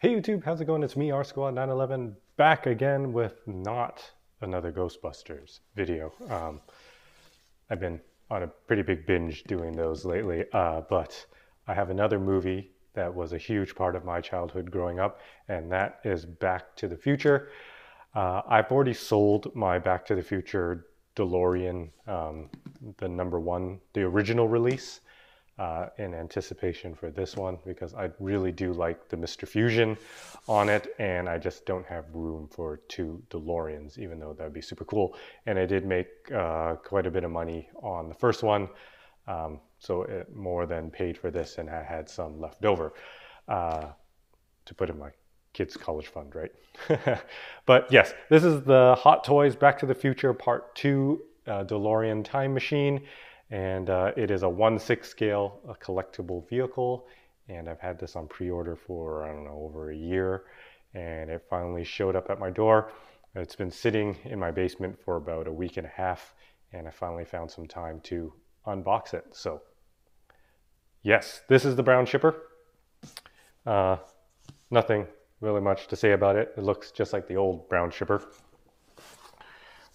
Hey YouTube, how's it going? It's me, R-Squad911, back again with not another Ghostbusters video. I've been on a pretty big binge doing those lately, but I have another movie that was a huge part of my childhood growing up, and that is Back to the Future. I've already sold my Back to the Future Delorean, the #1, the original release. In anticipation for this one, because I really do like the Mr. Fusion on it, and I just don't have room for 2 DeLoreans, even though that'd be super cool. And I did make quite a bit of money on the first one, so it more than paid for this, and I had some left over to put in my kids' college fund, right? But yes, this is the Hot Toys Back to the Future Part 2 DeLorean Time Machine. And it is a 1/6 scale, a collectible vehicle, and I've had this on pre-order for, I don't know, over a year, and it finally showed up at my door. It's been sitting in my basement for about a week and a half, and I finally found some time to unbox it. So yes, this is the brown shipper. Nothing really much to say about it. It looks just like the old brown shipper.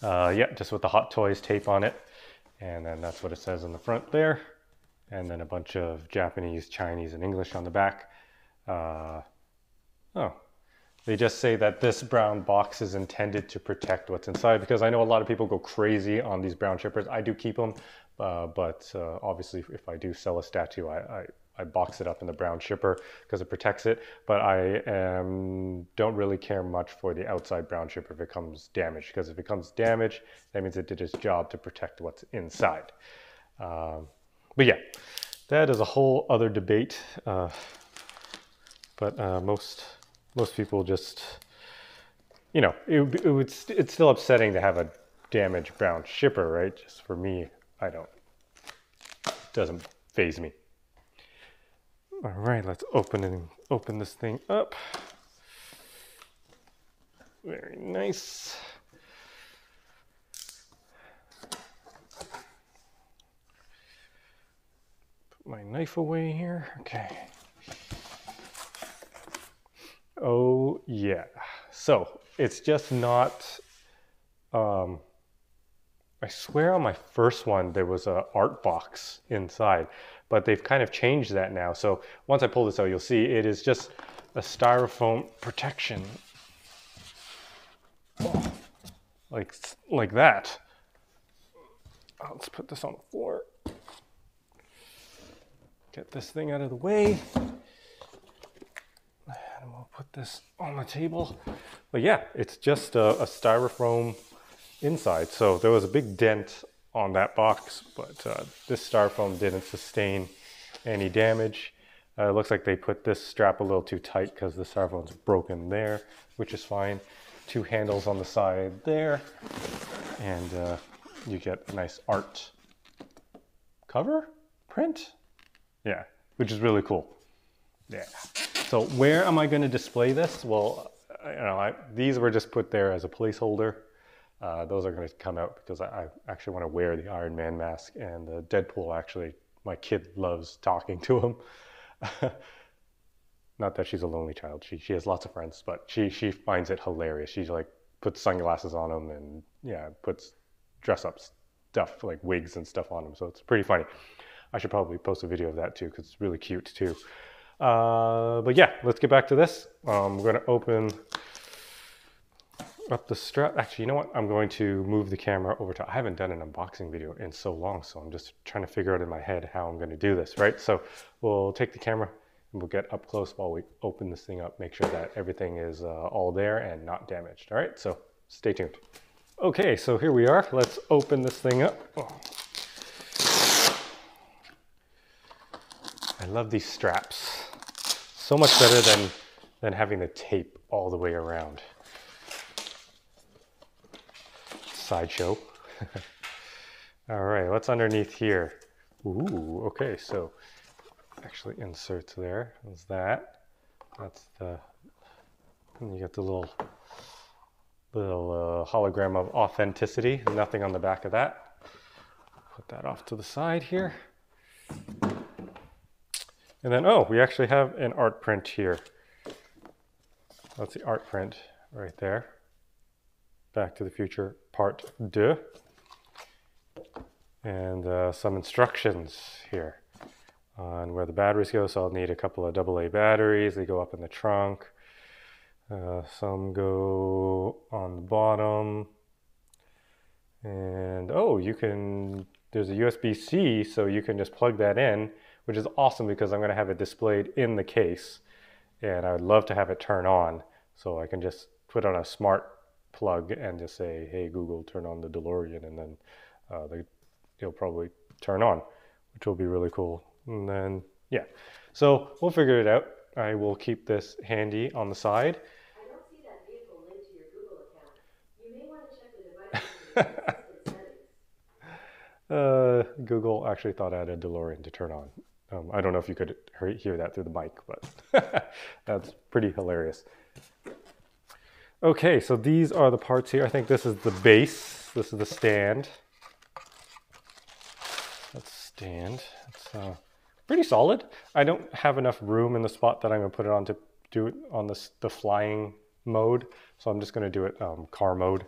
Yeah, just with the Hot Toys tape on it. And then that's what it says in the front there. And then a bunch of Japanese, Chinese, and English on the back. They just say that this brown box is intended to protect what's inside, because I know a lot of people go crazy on these brown shippers. I do keep them, but obviously if I do sell a statue, I box it up in the brown shipper because it protects it. But I don't really care much for the outside brown shipper if it comes damaged, because if it comes damaged, that means it did its job to protect what's inside. But yeah, that is a whole other debate. But most people just, you know, it's still upsetting to have a damaged brown shipper, right? Just for me, it doesn't faze me. All right, let's open this thing up. Very nice. Put my knife away here. Okay. Oh yeah. So it's just not. I swear on my first one there was an art box inside, but they've kind of changed that now. So once I pull this out, you'll see it is just a styrofoam protection. Oh, like that. Let's put this on the floor. Get this thing out of the way. And we'll put this on the table. But yeah, it's just a styrofoam inside. So there was a big dent on that box, but this styrofoam didn't sustain any damage. It looks like they put this strap a little too tight because the styrofoam's broken there, which is fine. 2 handles on the side there, and you get a nice art cover print. Yeah, which is really cool. Yeah. So where am I going to display this? Well, these were just put there as a placeholder. Those are going to come out because I actually want to wear the Iron Man mask, and the Deadpool, actually, my kid loves talking to him. Not that she's a lonely child. She has lots of friends, but she finds it hilarious. She like puts sunglasses on him, and yeah, puts dress up stuff like wigs and stuff on him. So it's pretty funny. I should probably post a video of that too, because it's really cute too. But yeah, let's get back to this. We're going to open up the strap. Actually, you know what? I'm going to move the camera over to, I haven't done an unboxing video in so long, so I'm just trying to figure out in my head how I'm going to do this, right? So we'll take the camera and we'll get up close while we open this thing up, make sure that everything is all there and not damaged. All right, so stay tuned. Okay, so here we are. Let's open this thing up. Oh. I love these straps. So much better than having the tape all the way around. Sideshow. All right, what's underneath here? Ooh, okay, so actually inserts there. There's that. That's the, and you got the little hologram of authenticity. Nothing on the back of that. Put that off to the side here. And then, oh, we actually have an art print here. That's the art print right there. Back to the Future Part 2. And some instructions here on where the batteries go. So I'll need a couple of AA batteries. They go up in the trunk. Some go on the bottom. And oh, there's a USB-C, so you can just plug that in, which is awesome because I'm going to have it displayed in the case. And I would love to have it turn on, so I can just put on a smart plug and just say, hey Google, turn on the DeLorean, and then it'll probably turn on, which will be really cool. And then, yeah, so we'll figure it out. I will keep this handy on the side. I don't see that vehicle linked to your Google account. You may want to check the device settings. Google actually thought I had a DeLorean to turn on. I don't know if you could hear that through the mic, but that's pretty hilarious. Okay, so these are the parts here. I think this is the base. This is the stand. Let's stand. It's pretty solid. I don't have enough room in the spot that I'm going to put it on to do it on the flying mode. So I'm just going to do it car mode.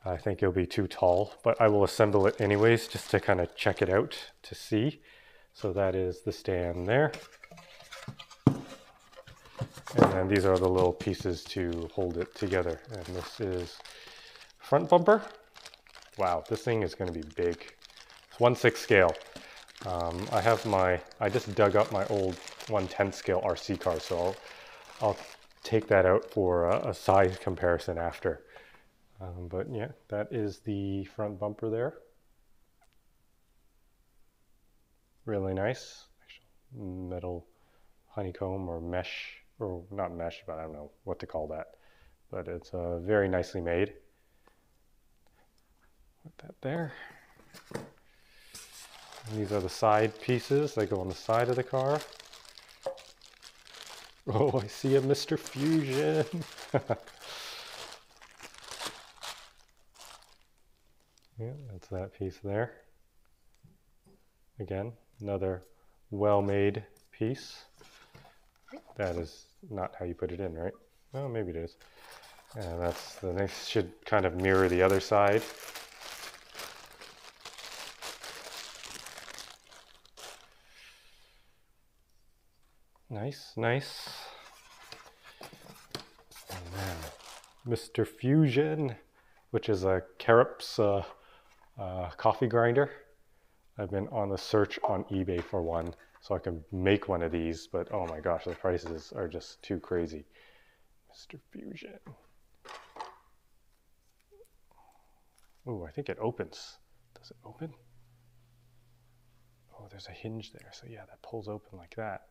I think it'll be too tall, but I will assemble it anyways just to kind of check it out to see. So that is the stand there. And then these are the little pieces to hold it together. And this is front bumper. Wow, this thing is going to be big. It's 1/6 scale. I just dug up my old 1/10 scale RC car, so I'll take that out for a size comparison after. But yeah, that is the front bumper there. Really nice. Metal honeycomb or mesh, or not mesh, but I don't know what to call that. But it's very nicely made. Put that there. And these are the side pieces. They go on the side of the car. Oh, I see a Mr. Fusion. Yeah, that's that piece there. Again, another well-made piece. That is not how you put it in, right? Oh, maybe it is. And that's the next, should kind of mirror the other side. Nice, nice. And then Mr. Fusion, which is a Carrops coffee grinder. I've been on the search on eBay for one so I can make one of these, but oh my gosh, the prices are just too crazy. Mr. Fusion. Ooh, I think it opens. Does it open? Oh, there's a hinge there. So yeah, that pulls open like that.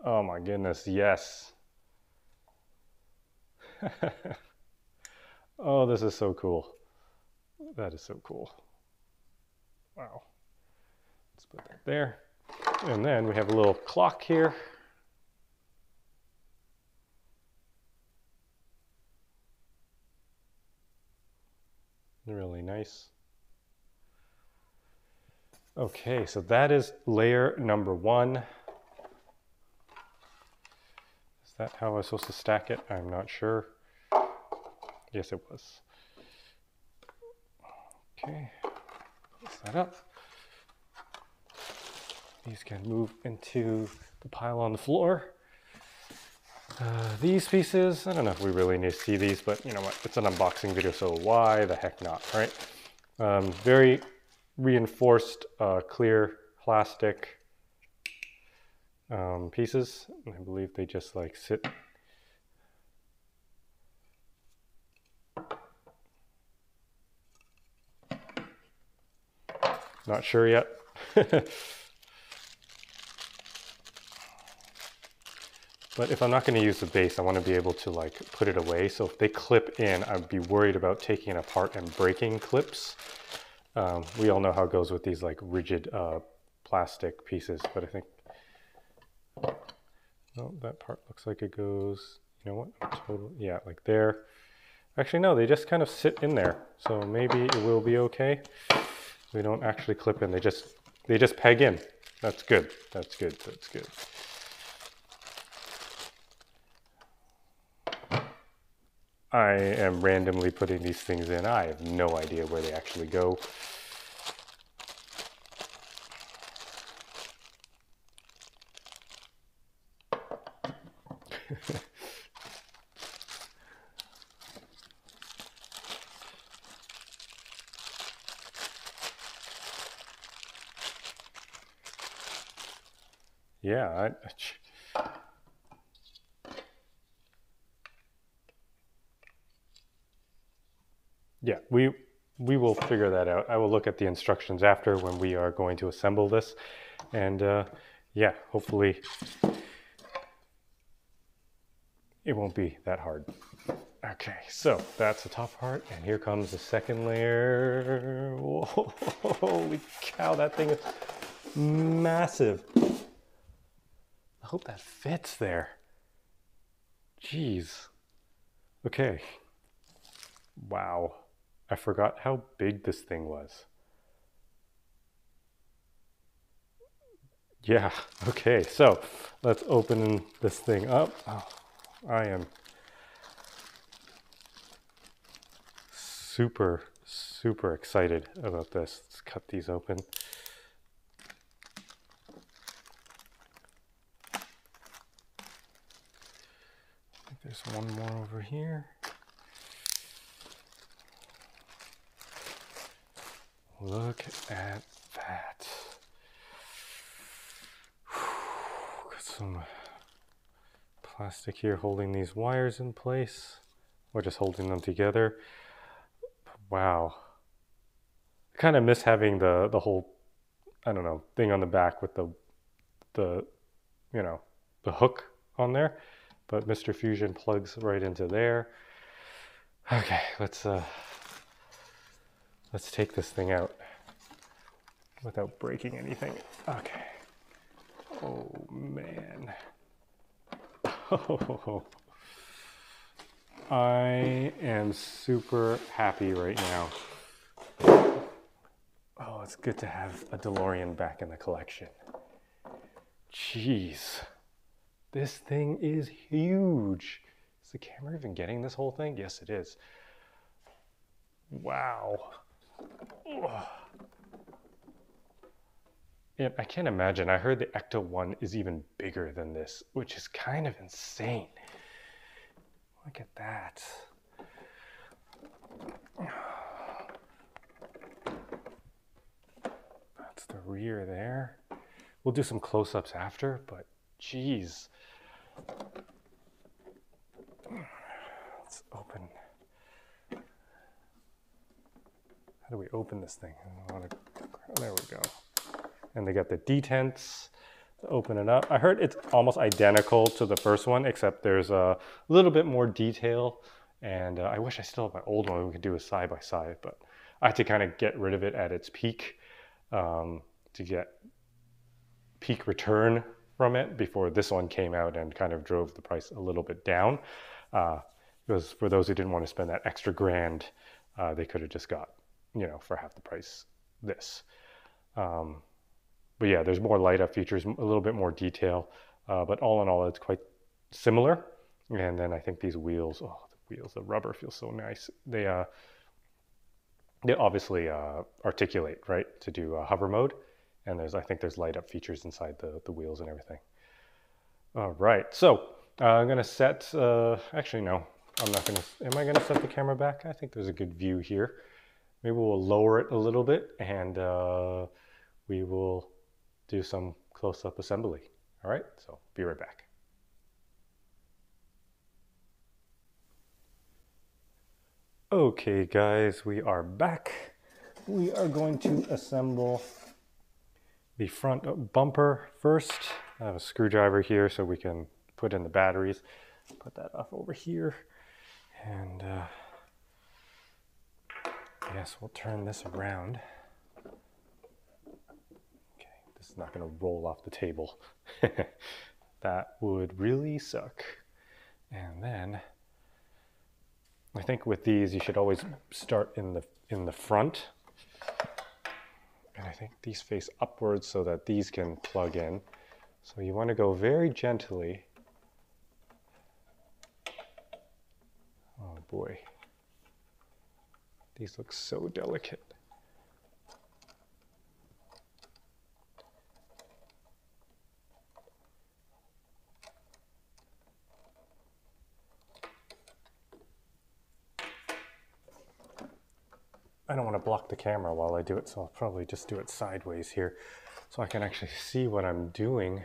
Oh my goodness, yes. Oh, this is so cool. That is so cool. Wow. Let's put that there. And then we have a little clock here. Really nice. Okay, so that is layer number 1. Is that how I was supposed to stack it? I'm not sure. Yes, it was. Okay, close that up. These can move into the pile on the floor. These pieces, I don't know if we really need to see these, but you know what, it's an unboxing video, so why the heck not, right? Very reinforced clear plastic pieces. I believe they just like sit. Not sure yet. But if I'm not going to use the base, I want to be able to like put it away. So if they clip in, I'd be worried about taking it apart and breaking clips. We all know how it goes with these like rigid plastic pieces, but I think, oh, that part looks like it goes, you know what, totally, yeah, like there. Actually, no, they just kind of sit in there. So maybe it will be okay. They don't actually clip in, they just peg in. That's good, that's good, that's good. I am randomly putting these things in. I have no idea where they actually go. Yeah, yeah, we will figure that out. I will look at the instructions after when we are going to assemble this, and yeah, hopefully it won't be that hard. Okay, so that's the top part, and here comes the second layer. Whoa, holy cow, that thing is massive. I hope that fits there. Jeez. Okay. Wow. I forgot how big this thing was. Yeah, okay, so let's open this thing up. Oh, I am super, super excited about this. Let's cut these open. I think there's one more over here. Look at that. Got some plastic here holding these wires in place, or just holding them together. Wow. I kind of miss having the whole, I don't know, thing on the back with the you know, the hook on there, but Mr. Fusion plugs right into there. Okay, let's take this thing out without breaking anything. Okay. Oh man. Oh, I am super happy right now. Oh, it's good to have a Delorean back in the collection. Jeez. This thing is huge. Is the camera even getting this whole thing? Yes, it is. Wow. And I can't imagine. I heard the Ecto 1 is even bigger than this, which is kind of insane. Look at that. That's the rear there. We'll do some close-ups after, but geez. Let's open. How do we open this thing? There we go. And they got the detents to open it up. I heard it's almost identical to the first one, except there's a little bit more detail. And I wish I still have my old one. We could do a side by side, but I had to kind of get rid of it at its peak to get peak return from it before this one came out and kind of drove the price a little bit down. Because for those who didn't want to spend that extra grand, they could have just got, you know, for half the price this. But yeah, there's more light up features, a little bit more detail, but all in all, it's quite similar. And then I think these wheels, oh, the wheels, the rubber feels so nice. They obviously articulate, right, to do hover mode. And I think there's light up features inside the wheels and everything. All right, so I'm gonna set, actually no, I'm not gonna, am I gonna set the camera back? I think there's a good view here. Maybe we'll lower it a little bit and we will do some close-up assembly. All right, so be right back. Okay guys, we are back. We are going to assemble the front bumper first. I have a screwdriver here so we can put in the batteries. Put that off over here. And yes, we'll turn this around. Okay, this is not gonna roll off the table. That would really suck. And then I think with these you should always start in the front. And I think these face upwards so that these can plug in. So you want to go very gently. Oh boy. These look so delicate. I don't want to block the camera while I do it, so I'll probably just do it sideways here so I can actually see what I'm doing.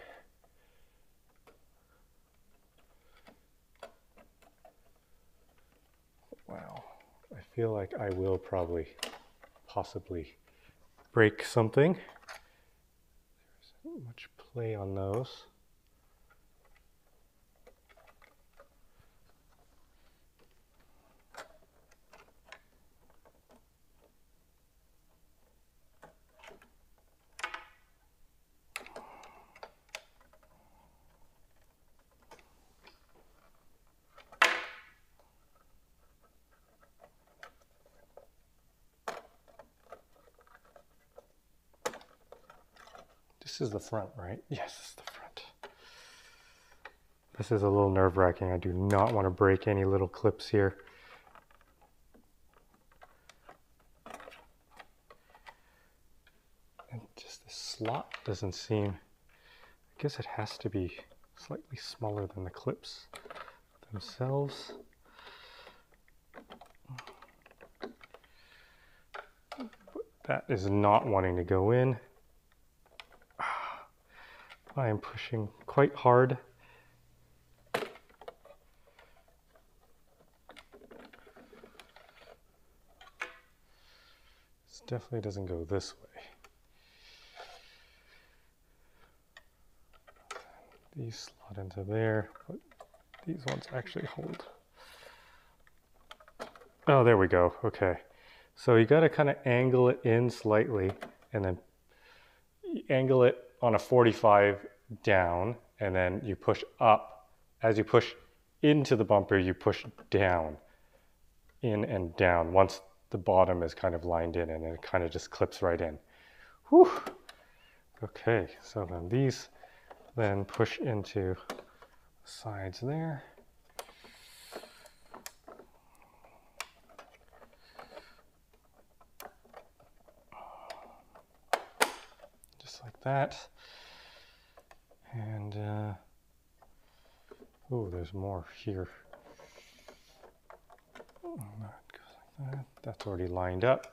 Wow, I feel like I will probably possibly break something. There's not much play on those. This is the front, right? Yes, this is the front. This is a little nerve-wracking. I do not want to break any little clips here. And just the slot doesn't seem, I guess it has to be slightly smaller than the clips themselves. But that is not wanting to go in. I am pushing quite hard. This definitely doesn't go this way. These slot into there, but these ones actually hold. Oh, there we go. Okay. So you got to kind of angle it in slightly and then angle it on a 45 down, and then you push up. As you push into the bumper, you push down, in and down, once the bottom is kind of lined in, and it kind of just clips right in. Whew. Okay, so then these then push into the sides there. Just like that. And, oh, there's more here. Oh, that goes like that. That's already lined up.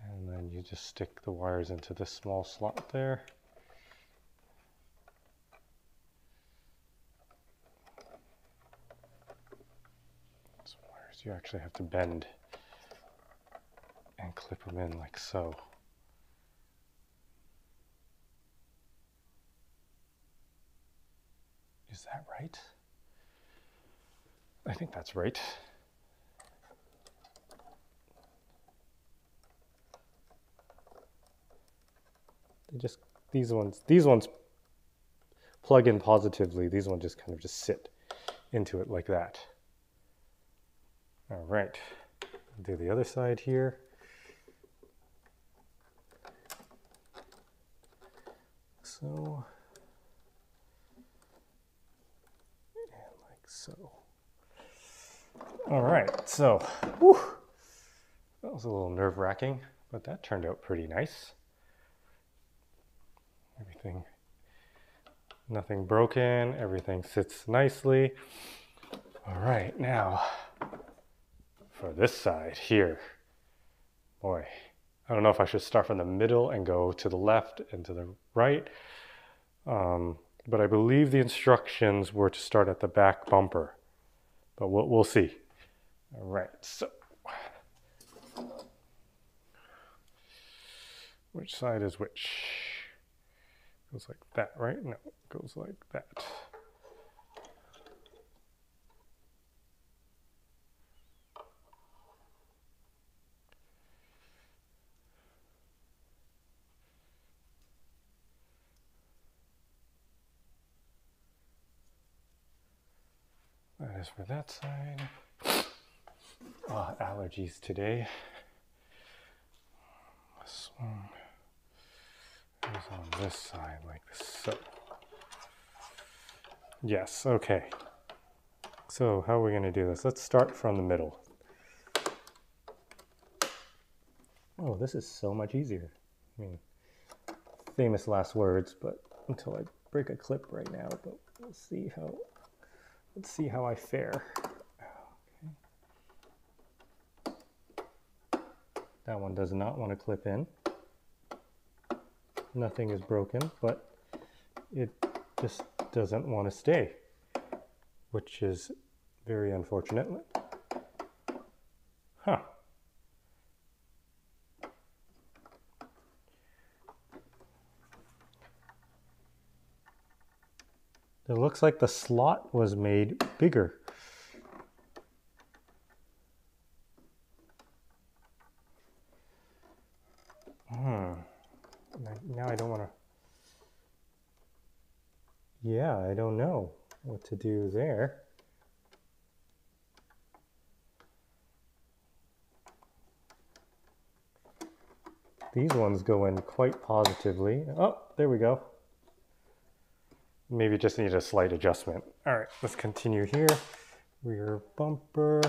And then you just stick the wires into this small slot there. Some wires you actually have to bend and clip them in like so. Is that right? I think that's right. These ones plug in positively. These ones just kind of just sit into it like that. All right, do the other side here. So. So, all right, so, whew, that was a little nerve-wracking, but that turned out pretty nice. Everything, nothing broken, everything sits nicely. All right, now, for this side here, boy, I don't know if I should start from the middle and go to the left and to the right. But I believe the instructions were to start at the back bumper, but we'll see. All right, so which side is which? Goes like that, right? No, it goes like that. That is for that side. Allergies today. This one is on this side like so. Yes, okay. So how are we going to do this? Let's start from the middle. Oh, this is so much easier. I mean, famous last words, but until I break a clip right now, but let's see how I fare. Okay. That one does not want to clip in. Nothing is broken, but it just doesn't want to stay, which is very unfortunate. Huh. It looks like the slot was made bigger. Now I don't want to... Yeah, I don't know what to do there. These ones go in quite positively. Oh, there we go. Maybe just need a slight adjustment. All right, let's continue here. Rear bumper,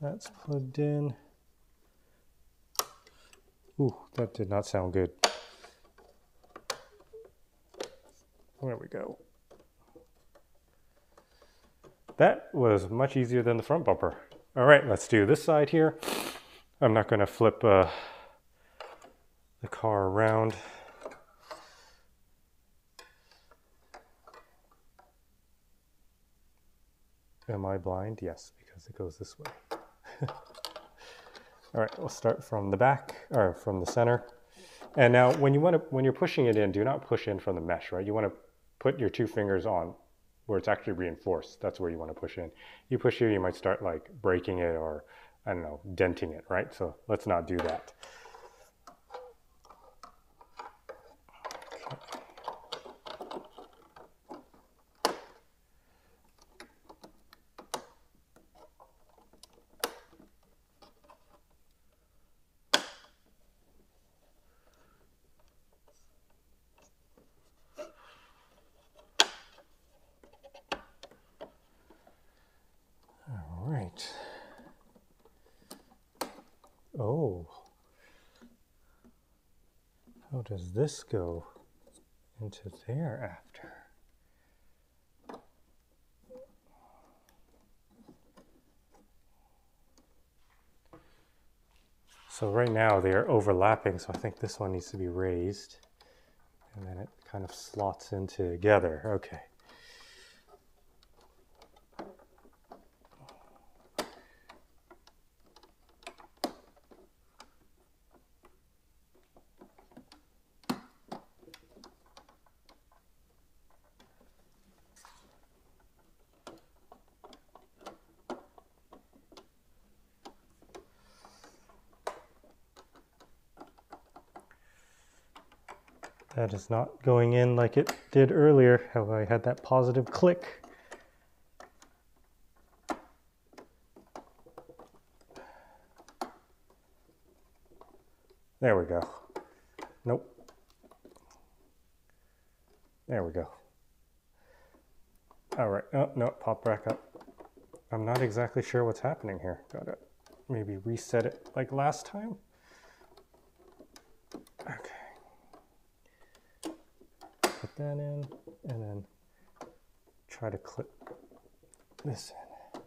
that's plugged in. Ooh, that did not sound good. There we go. That was much easier than the front bumper. All right, let's do this side here. I'm not going to flip the car around. Am I blind? Yes, because it goes this way. All right, we'll start from the back, or from the center. And now when you're pushing it in, do not push in from the mesh, right? You want to put your two fingers on where it's actually reinforced. That's where you want to push in. You push here, you might start like breaking it or, I don't know, denting it, right? So let's not do that. Right. Oh. How does this go into there after? So right now they are overlapping, so I think this one needs to be raised. And then it kind of slots in together. Okay. That is not going in like it did earlier, how I had that positive click. There we go. Nope. There we go. All right. Oh, no, pop back up. I'm not exactly sure what's happening here. Gotta maybe reset it like last time. Okay. Put that in and then try to clip this in.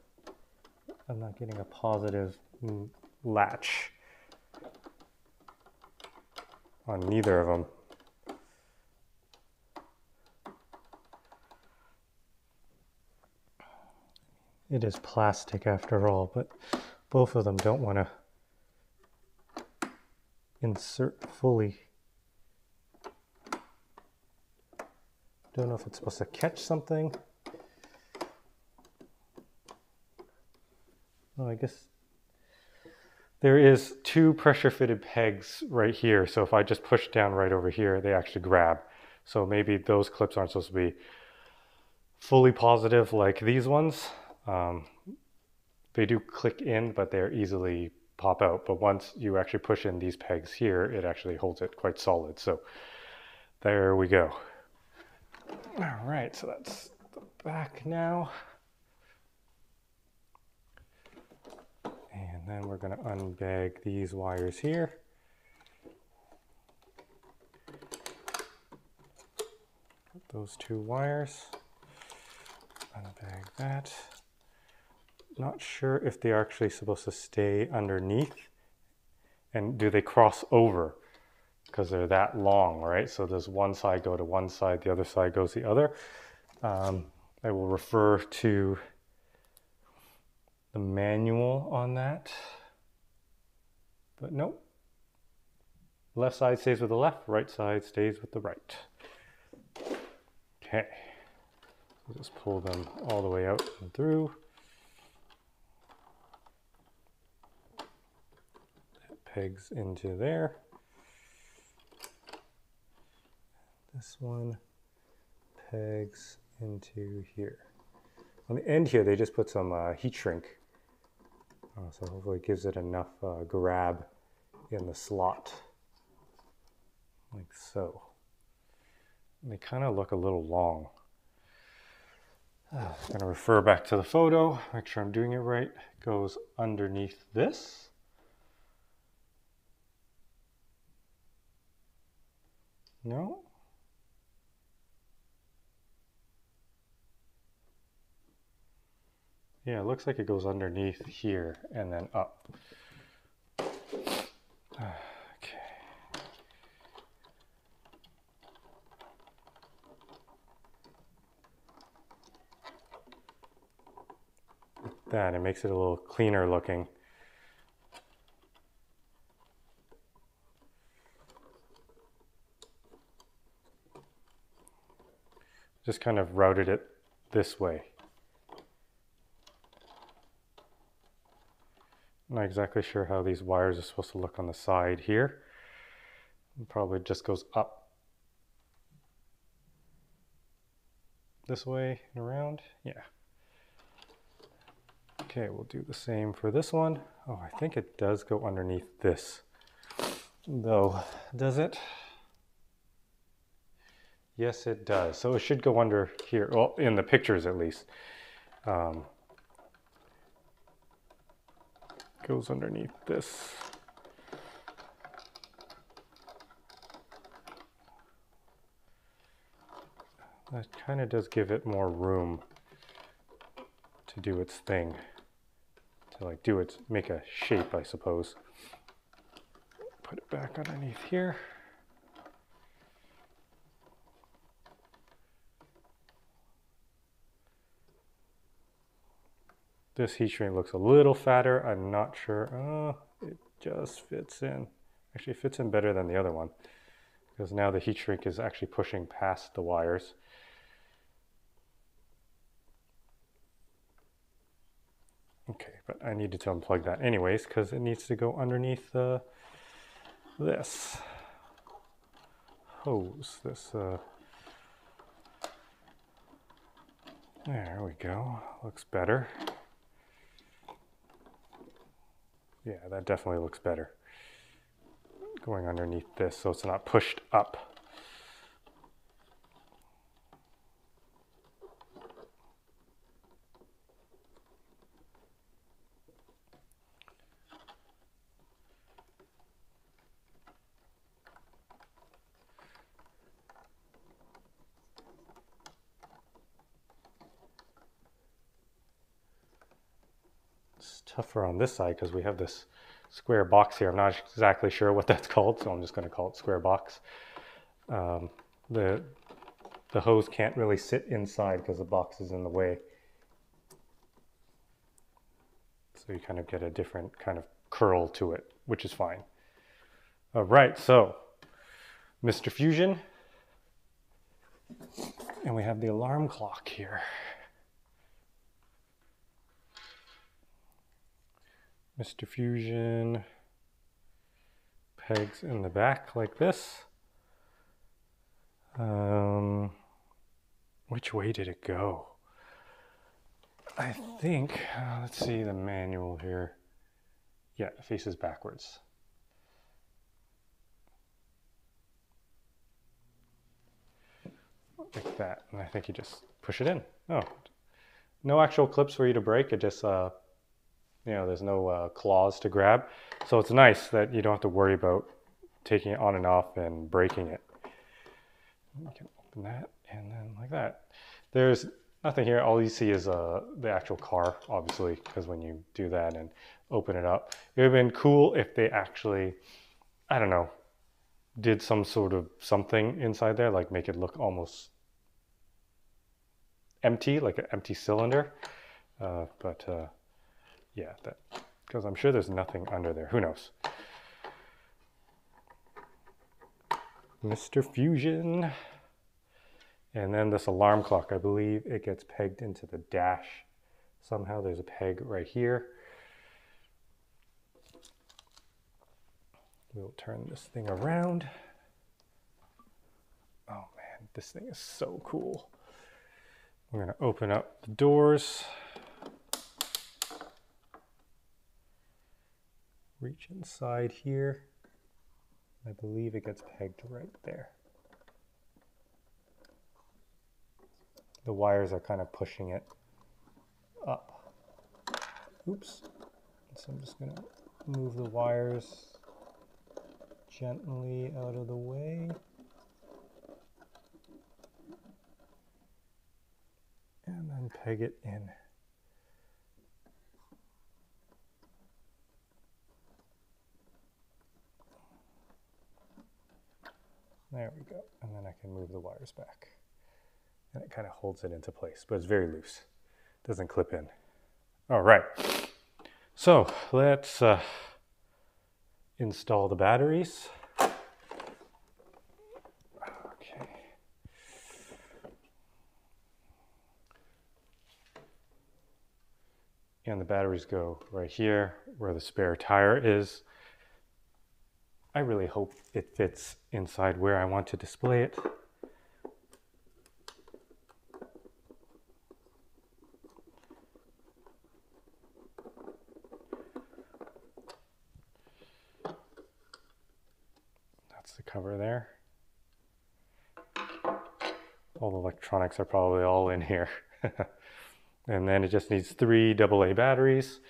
I'm not getting a positive latch on neither of them. It is plastic after all, but both of them don't want to insert fully. Don't know if it's supposed to catch something. Well, I guess there is two pressure fitted pegs right here. So if I just push down right over here, they actually grab. So maybe those clips aren't supposed to be fully positive like these ones. They do click in, but they're easily pop out. But once you actually push in these pegs here, it actually holds it quite solid. So there we go. All right, so that's the back now. And then we're going to unbag these wires here. Those two wires. Unbag that. Not sure if they're actually supposed to stay underneath. And do they cross over? Because they're that long, right? So does one side go to one side, the other side goes the other. I will refer to the manual on that. But nope. Left side stays with the left, right side stays with the right. Okay. We'll just pull them all the way out and through. That pegs into there. This one pegs into here. On the end here, they just put some heat shrink. So hopefully it gives it enough grab in the slot. Like so. And they kind of look a little long. I'm going to refer back to the photo, make sure I'm doing it right. It goes underneath this. No? Yeah, it looks like it goes underneath here and then up. Okay. Like that, it makes it a little cleaner looking. Just kind of routed it this way. Not exactly sure how these wires are supposed to look on the side here. It probably just goes up this way and around. Yeah. Okay, we'll do the same for this one. Oh, I think it does go underneath this. Though, does it? Yes, it does. So it should go under here. Well, in the pictures at least. Goes underneath this. That kind of does give it more room to do its thing. To like do its, make a shape, I suppose. Put it back underneath here. This heat shrink looks a little fatter. I'm not sure. Oh, it just fits in. Actually, it fits in better than the other one. Because now the heat shrink is actually pushing past the wires. Okay, but I needed to unplug that anyways because it needs to go underneath this hose. There we go. Looks better. Yeah, that definitely looks better. Going underneath this so it's not pushed up. It's tougher on this side because we have this square box here. I'm not exactly sure what that's called, so I'm just going to call it square box. The hose can't really sit inside because the box is in the way. So you kind of get a different kind of curl to it, which is fine. All right, so Mr. Fusion. And we have the alarm clock here. Mr. Fusion pegs in the back like this. Which way did it go? I think, let's see the manual here. Yeah, it faces backwards. Like that, and I think you just push it in. Oh, no actual clips for you to break, it just You know, there's no claws to grab. So it's nice that you don't have to worry about taking it on and off and breaking it. You can open that and then like that. There's nothing here. All you see is the actual car, obviously, because when you do that and open it up, it would have been cool if they actually, I don't know, did some sort of something inside there, like make it look almost empty, like an empty cylinder. But yeah, that, because I'm sure there's nothing under there. Who knows? Mr. Fusion. And then this alarm clock, I believe it gets pegged into the dash. Somehow there's a peg right here. We'll turn this thing around. Oh man, this thing is so cool. We're gonna open up the doors. Reach inside here. I believe it gets pegged right there. The wires are kind of pushing it up. Oops. So I'm just gonna move the wires gently out of the way. And then peg it in. There we go. And then I can move the wires back. And it kind of holds it into place, but it's very loose. Doesn't clip in. All right. So let's install the batteries. Okay. And the batteries go right here where the spare tire is. I really hope it fits inside where I want to display it. That's the cover there. All the electronics are probably all in here. And then it just needs 3 AA batteries.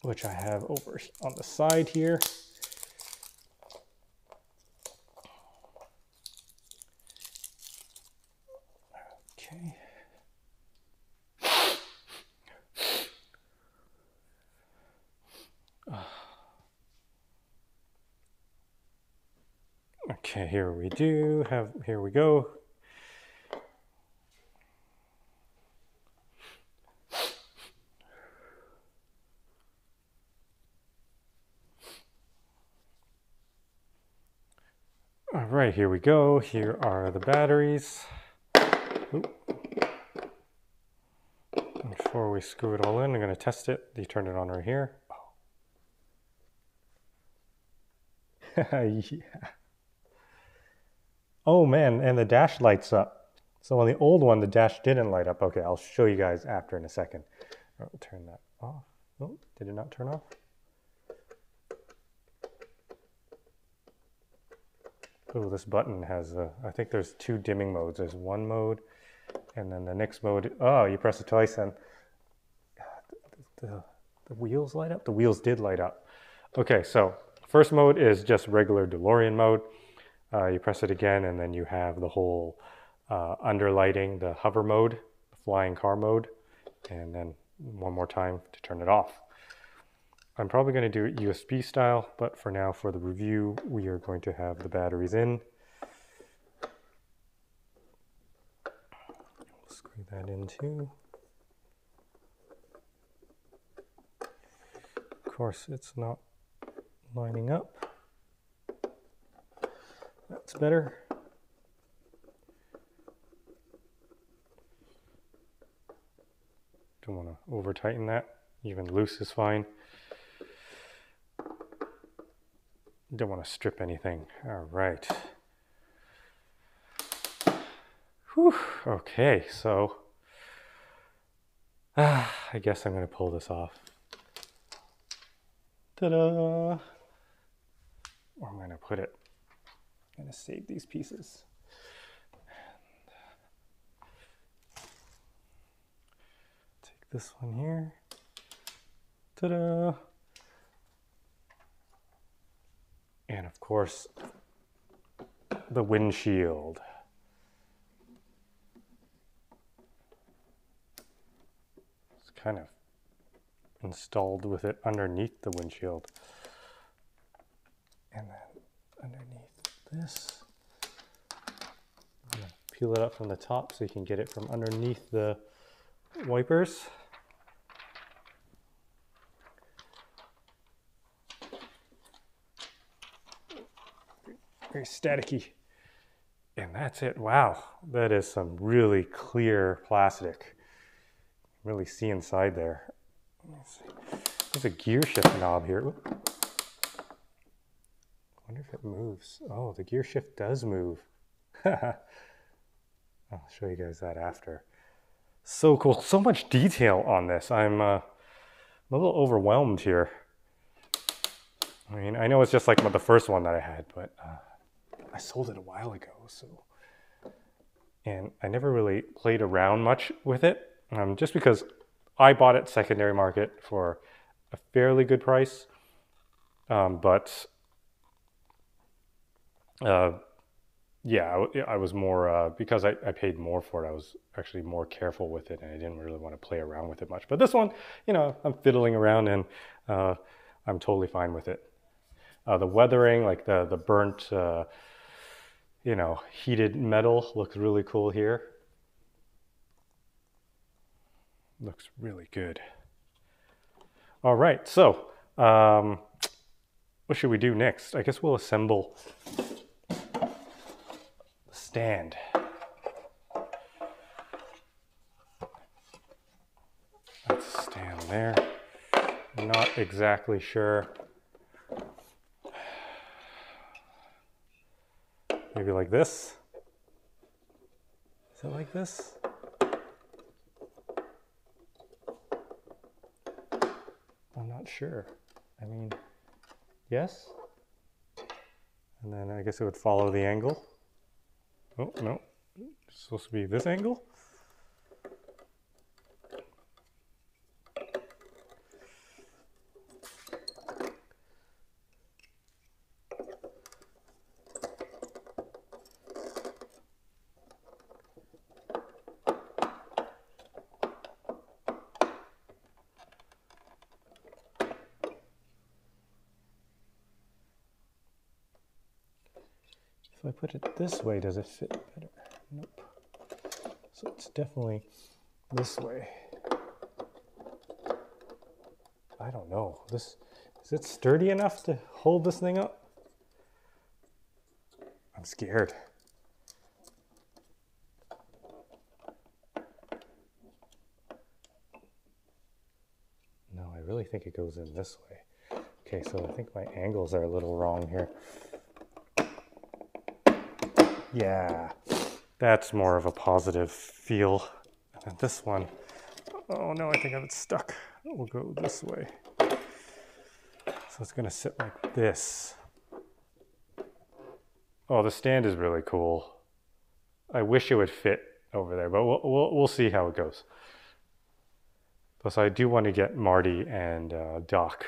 Which I have over on the side here. Okay. Okay, here we go. All right, here we go. Here are the batteries. Oop. Before we screw it all in, I'm going to test it. You turn it on right here. Oh. Yeah. Oh man, and the dash lights up. So on the old one, the dash didn't light up. Okay, I'll show you guys after in a second. I'll turn that off. Oh, did it not turn off? Oh, this button has, I think there's 2 dimming modes. There's one mode, and then the next mode, oh, you press it twice and the wheels light up? The wheels did light up. Okay, so first mode is just regular Delorean mode. You press it again, and then you have the whole underlighting, the hover mode, the flying car mode, and then one more time to turn it off. I'm probably going to do it USB style, but for now, for the review, we are going to have the batteries in. Screw that in too. Of course, it's not lining up. That's better. Don't want to over tighten that. Even loose is fine. Don't want to strip anything. All right. Whew. Okay, so I guess I'm going to pull this off. Ta-da! Where am I going to put it? I'm going to save these pieces. this one here. Ta-da! And of course, the windshield. It's kind of installed with it underneath the windshield. And then underneath this, I'm gonna peel it up from the top so you can get it from underneath the wipers. Very staticky. And that's it. Wow, that is some really clear plastic. Really see inside there. Let me see. There's a gear shift knob here. Oop. I wonder if it moves. Oh, the gear shift does move. I'll show you guys that after. So cool. So much detail on this. I'm a little overwhelmed here. I mean, I know it's just like the first one that I had, but I sold it a while ago, so. And I never really played around much with it, just because I bought it secondary market for a fairly good price. Yeah, I was more, because I paid more for it, I was actually more careful with it, and I didn't really want to play around with it much. But this one, you know, I'm fiddling around, and I'm totally fine with it. The weathering, like the burnt, you know, heated metal looks really cool here. Looks really good. All right, so what should we do next? I guess we'll assemble the stand. Let's stand there. I'm not exactly sure. Maybe like this? Is it like this? I'm not sure. I mean, yes? And then I guess it would follow the angle. Oh, no. It's supposed to be this angle? If I put it this way, does it fit better? Nope. So it's definitely this way. I don't know. Is it sturdy enough to hold this thing up? I'm scared. No, I really think it goes in this way. Okay, so I think my angles are a little wrong here. Yeah, that's more of a positive feel. And this one, oh no, I think I have it stuck. We'll go this way. So it's gonna sit like this. Oh, the stand is really cool. I wish it would fit over there, but we'll see how it goes. Plus, I do want to get Marty and Doc.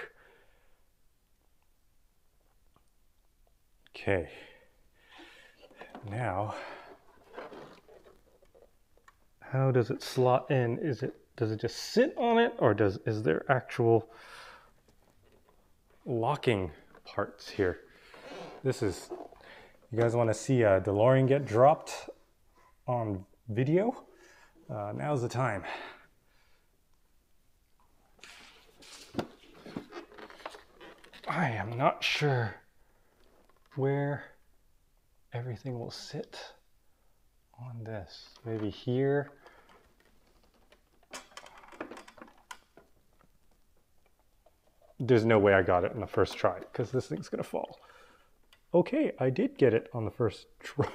Okay. Now, how does it slot in? Does it just sit on it, or is there actual locking parts here? You guys want to see a Delorean get dropped on video? Now's the time. I am not sure where everything will sit on this. Maybe here. There's no way I got it on the first try because this thing's gonna fall. Okay, I did get it on the first try.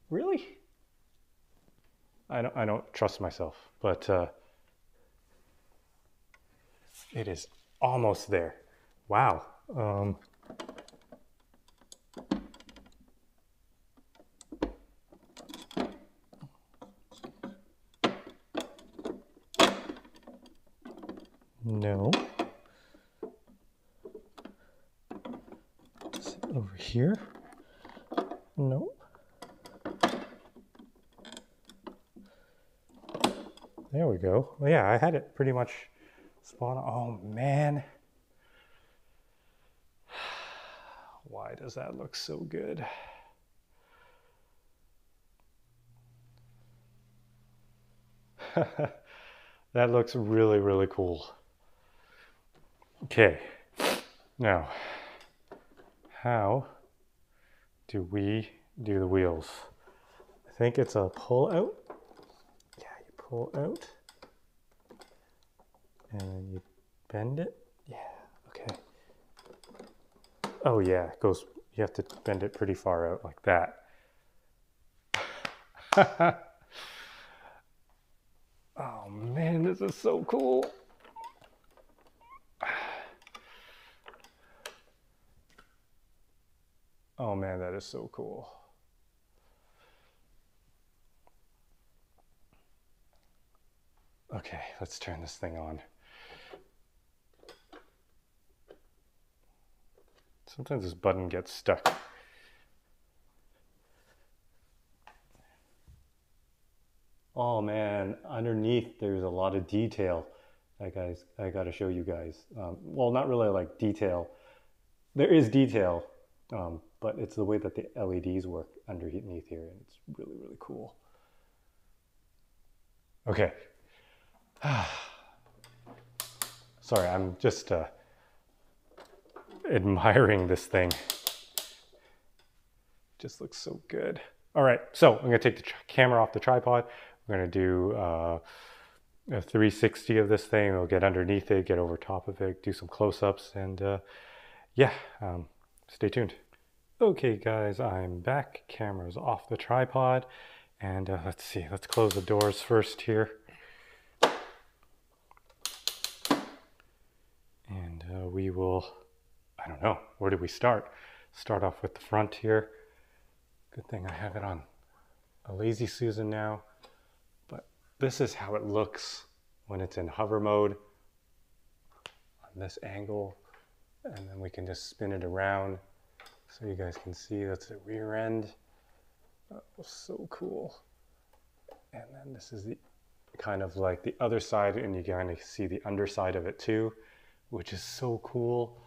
Really? I don't trust myself, but it is almost there. Wow. No. Is it over here? No. There we go. Well, yeah, I had it pretty much spot on. Oh, man. Why does that look so good? That looks really, really cool. Okay, now, how do we do the wheels? I think it's a pull out. Yeah, you pull out and then you bend it. Yeah, okay. Oh yeah, it goes, you have to bend it pretty far out like that. Oh man, this is so cool. Oh man, that is so cool. Okay, let's turn this thing on. Sometimes this button gets stuck. Oh man, underneath there's a lot of detail. I gotta show you guys. Well, not really like detail. There is detail, but it's the way that the LEDs work underneath here, and it's really, really cool. Okay. Sorry, I'm just admiring this thing. Just looks so good. All right, so I'm gonna take the camera off the tripod. We're gonna do a 360 of this thing. We'll get underneath it, get over top of it, do some close-ups, and yeah, stay tuned. Okay guys, I'm back. Camera's off the tripod, and let's see, let's close the doors first here. And we will, I don't know, where do we start? Start off with the front here. Good thing I have it on a lazy Susan now, but this is how it looks when it's in hover mode on this angle, and then we can just spin it around so you guys can see that's the rear end. That was so cool. And then this is the kind of like the other side, and you kind of see the underside of it too, which is so cool.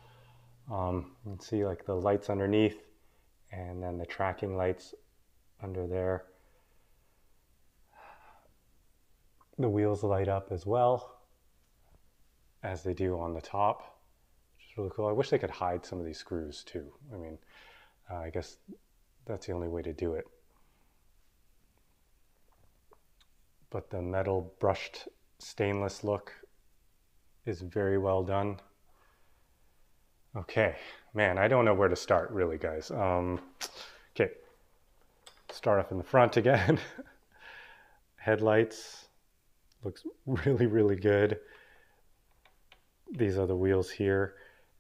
You can see like the lights underneath, and then the tracking lights under there. The wheels light up as well as they do on the top, which is really cool. I wish they could hide some of these screws too. I mean, I guess that's the only way to do it. But the metal brushed stainless look is very well done. Okay, man, I don't know where to start really, guys. Okay, start off in the front again. Headlights, looks really, really good. These are the wheels here,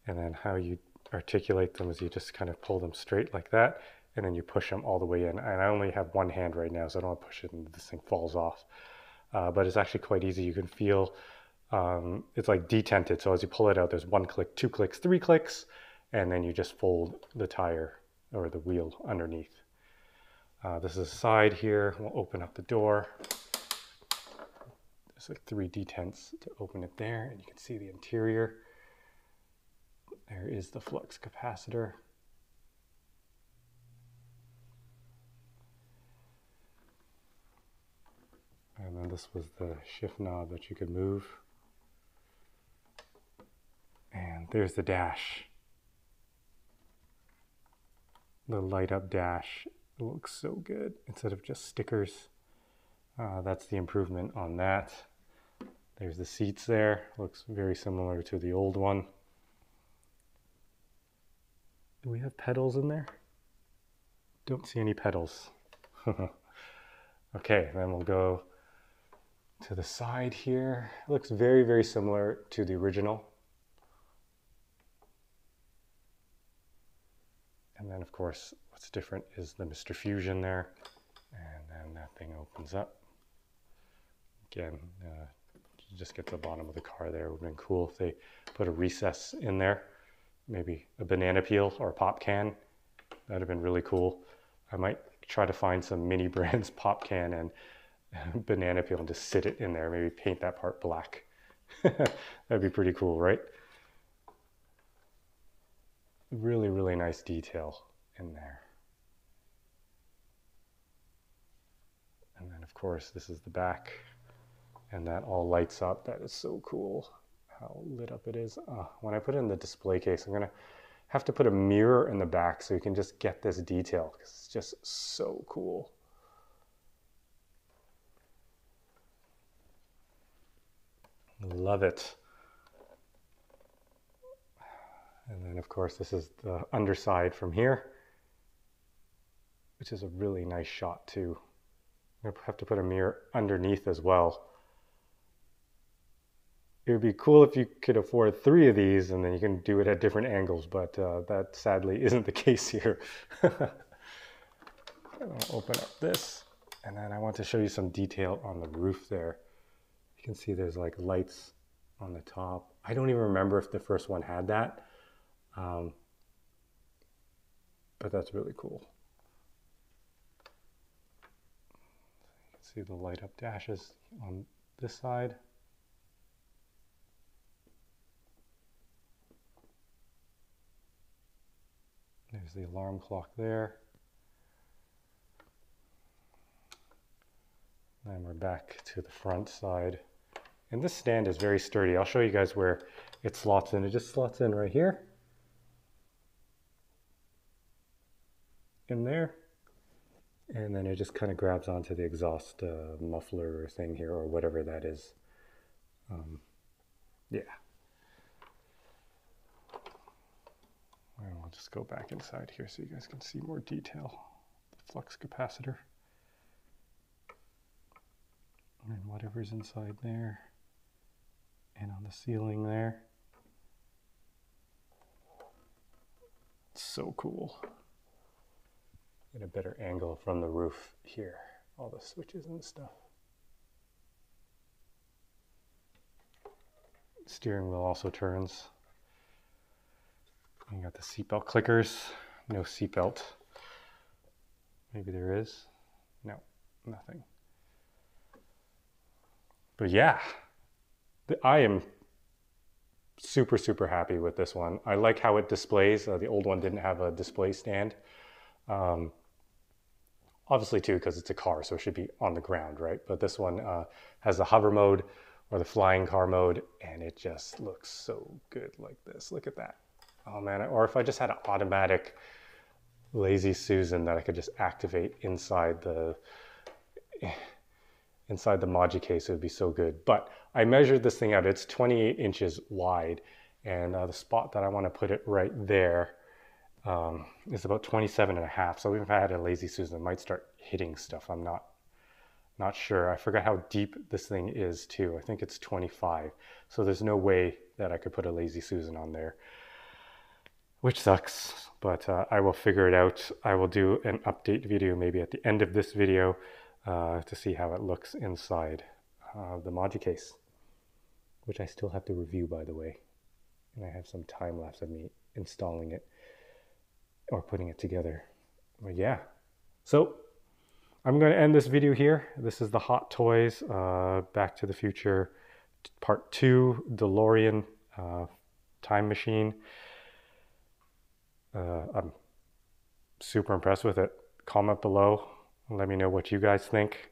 and then how you articulate them is you just kind of pull them straight like that, and then you push them all the way in. And I only have one hand right now, so I don't want to push it and this thing falls off. But it's actually quite easy. You can feel it's like detented, so as you pull it out, there's 1 click, 2 clicks, 3 clicks, and then you just fold the tire or the wheel underneath. This is the side here. We'll open up the door. There's like 3 detents to open it there, and you can see the interior. There is the flux capacitor. And then this was the shift knob that you could move. And there's the dash. The light up dash. It looks so good instead of just stickers. That's the improvement on that. There's the seats there. Looks very similar to the old one. Do we have pedals in there? Don't see any pedals. Okay, then we'll go to the side here. It looks very, very similar to the original. And then of course, what's different is the Mr. Fusion there. And then that thing opens up. Again, just get to the bottom of the car there. It would have been cool if they put a recess in there, maybe a banana peel or a pop can. That'd have been really cool. I might try to find some mini brands pop can and banana peel and just sit it in there. Maybe paint that part black. That'd be pretty cool, right? Really, really nice detail in there. And then of course, this is the back, and that all lights up. That is so cool how lit up it is. When I put it in the display case, I'm gonna have to put a mirror in the back so you can just get this detail, because it's just so cool. Love it. And then of course, this is the underside from here, which is a really nice shot too. I'm gonna have to put a mirror underneath as well. It would be cool if you could afford 3 of these and then you can do it at different angles, but that sadly isn't the case here. I'll open up this, and then I want to show you some detail on the roof there. You can see there's like lights on the top. I don't even remember if the first one had that, but that's really cool. You can see the light up dashes on this side. There's the alarm clock there. And we're back to the front side. And this stand is very sturdy. I'll show you guys where it slots in. It just slots in right here. In there. And then it just kind of grabs onto the exhaust muffler thing here, or whatever that is. Yeah. And I'll just go back inside here so you guys can see more detail. The flux capacitor. And whatever's inside there. And on the ceiling there. It's so cool. Get a better angle from the roof here. All the switches and stuff. Steering wheel also turns. You got the seatbelt clickers. No seatbelt. Maybe there is. No, nothing. But yeah, I am super, super happy with this one. I like how it displays. The old one didn't have a display stand. Obviously too, because it's a car, so it should be on the ground, right? But this one has the hover mode or the flying car mode, and it just looks so good like this. Look at that. Oh man, or if I just had an automatic Lazy Susan that I could just activate inside the Moji case, it would be so good. But I measured this thing out. It's 28 inches wide, and the spot that I want to put it right there is about 27 and a half. So even if I had a Lazy Susan, it might start hitting stuff. I'm not sure. I forgot how deep this thing is too. I think it's 25. So there's no way that I could put a Lazy Susan on there, which sucks, but I will figure it out. I will do an update video maybe at the end of this video to see how it looks inside the Moji case, which I still have to review, by the way. And I have some time lapse of me installing it or putting it together. But yeah, so I'm going to end this video here. This is the Hot Toys Back to the Future Part 2 Delorean time machine. I'm super impressed with it. Comment below and let me know what you guys think.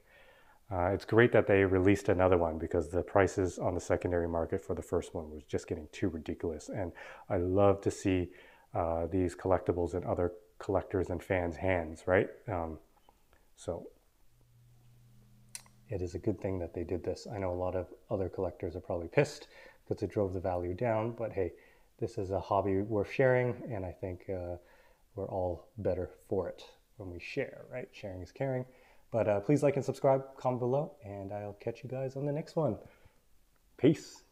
It's great that they released another one, because the prices on the secondary market for the first one was just getting too ridiculous. And I love to see these collectibles in other collectors and fans' hands, right? So it is a good thing that they did this. I know a lot of other collectors are probably pissed because it drove the value down, but hey, this is a hobby worth sharing, and I think we're all better for it when we share, right? Sharing is caring. But please like and subscribe, comment below, and I'll catch you guys on the next one. Peace.